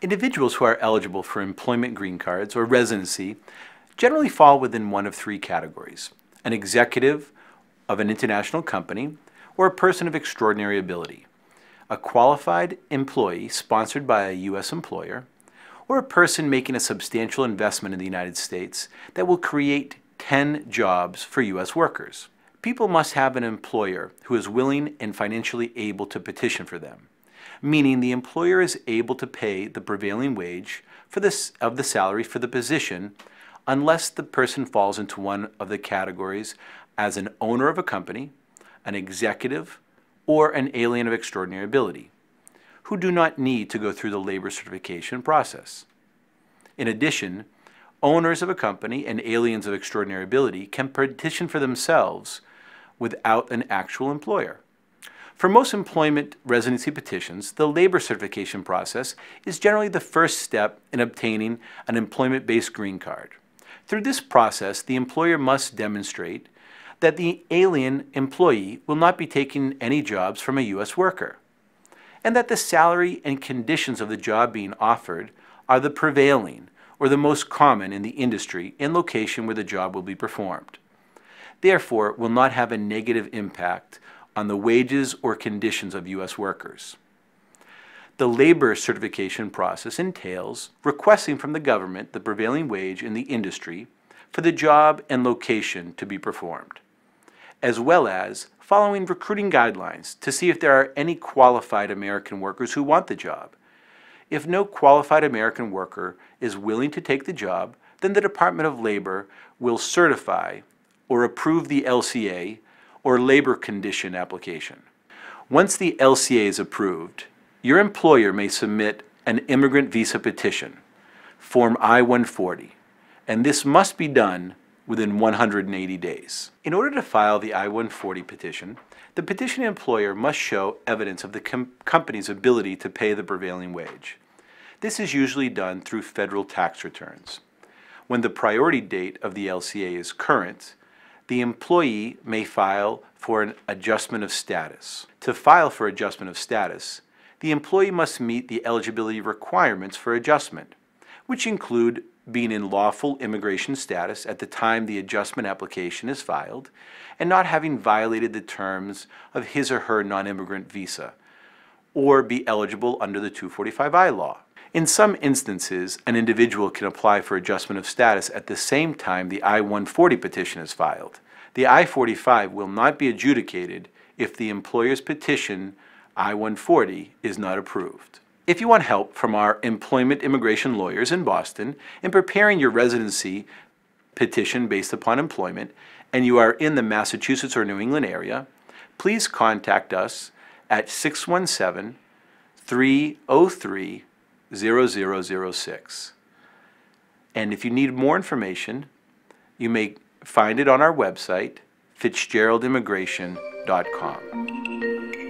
Individuals who are eligible for employment green cards or residency generally fall within one of three categories: an executive of an international company or a person of extraordinary ability, a qualified employee sponsored by a U.S. employer, or a person making a substantial investment in the United States that will create 10 jobs for U.S. workers. People must have an employer who is willing and financially able to petition for them, meaning the employer is able to pay the prevailing wage of the salary for the position unless the person falls into one of the categories as an owner of a company, an executive, or an alien of extraordinary ability, who do not need to go through the labor certification process. In addition, owners of a company and aliens of extraordinary ability can petition for themselves without an actual employer. For most employment residency petitions, the labor certification process is generally the first step in obtaining an employment-based green card. Through this process, the employer must demonstrate that the alien employee will not be taking any jobs from a U.S. worker, and that the salary and conditions of the job being offered are the prevailing or the most common in the industry and location where the job will be performed. Therefore, will not have a negative impact on the wages or conditions of U.S. workers. The labor certification process entails requesting from the government the prevailing wage in the industry for the job and location to be performed, as well as following recruiting guidelines to see if there are any qualified American workers who want the job. If no qualified American worker is willing to take the job, then the Department of Labor will certify or approve the LCA or labor condition application. Once the LCA is approved, your employer may submit an immigrant visa petition, Form I-140, and this must be done within 180 days. In order to file the I-140 petition, the petition employer must show evidence of the company's ability to pay the prevailing wage. This is usually done through federal tax returns. When the priority date of the LCA is current, the employee may file for an adjustment of status. To file for adjustment of status, the employee must meet the eligibility requirements for adjustment, which include being in lawful immigration status at the time the adjustment application is filed and not having violated the terms of his or her non-immigrant visa, or be eligible under the 245I law. In some instances, an individual can apply for adjustment of status at the same time the I-140 petition is filed. The I-45 will not be adjudicated if the employer's petition I-140 is not approved. If you want help from our employment immigration lawyers in Boston in preparing your residency petition based upon employment, and you are in the Massachusetts or New England area, please contact us at 617-303-0006. And if you need more information, you may find it on our website, FitzGeraldImmigration.com.